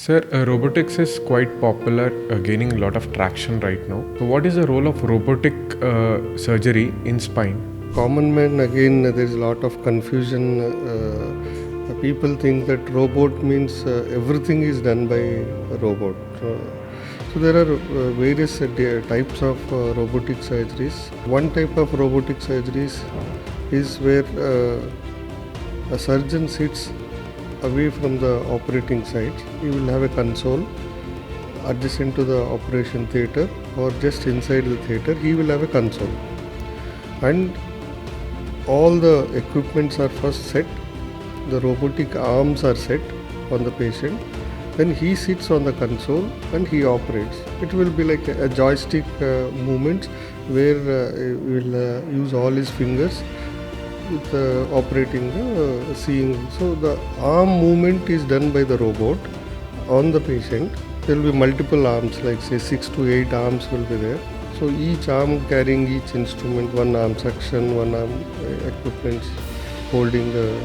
Sir, robotics is quite popular, gaining a lot of traction right now. So, what is the role of robotic surgery in spine? Common man, again, there is a lot of confusion. People think that robot means everything is done by a robot. So there are various types of robotic surgeries. One type of robotic surgeries is where a surgeon sits away from the operating site. He will have a console adjacent to the operation theatre or just inside the theatre. He will have a console, and all the equipments are first set. The robotic arms are set on the patient. Then he sits on the console and he operates. It will be like a joystick movement where he will use all his fingers with operating the seeing. So the arm movement is done by the robot on the patient. There will be multiple arms, like say 6 to 8 arms will be there. So each arm carrying each instrument, one arm suction, one arm equipment holding the.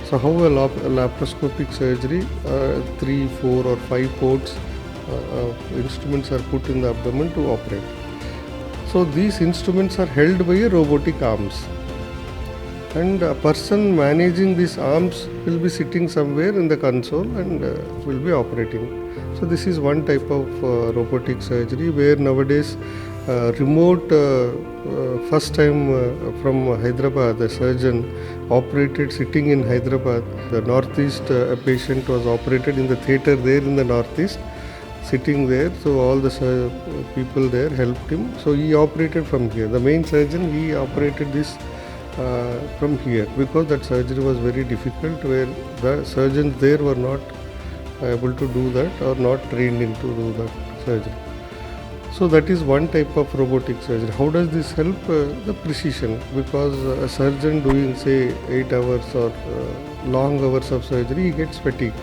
So how a laparoscopic surgery, 3, 4 or 5 ports instruments are put in the abdomen to operate. So these instruments are held by a robotic arms, and a person managing these arms will be sitting somewhere in the console and will be operating. So this is one type of robotic surgery where nowadays remote first time from Hyderabad, the surgeon operated sitting in Hyderabad. The northeast, a patient was operated in the theatre there in the northeast, sitting there. So all the people there helped him. So he operated from here. The main surgeon, he operated this from here because that surgery was very difficult, where the surgeons there were not able to do that or not trained in to do that surgery. So that is one type of robotic surgery. How does this help? The precision, because a surgeon doing say 8 hours or long hours of surgery, he gets fatigued,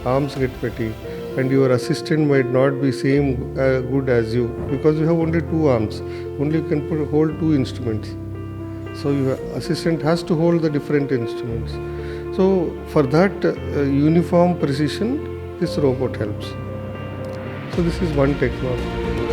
arms get fatigued, and your assistant might not be same good as you because you have only 2 arms, only you can hold 2 instruments. So your assistant has to hold the different instruments. So for that uniform precision, this robot helps. So this is one technology.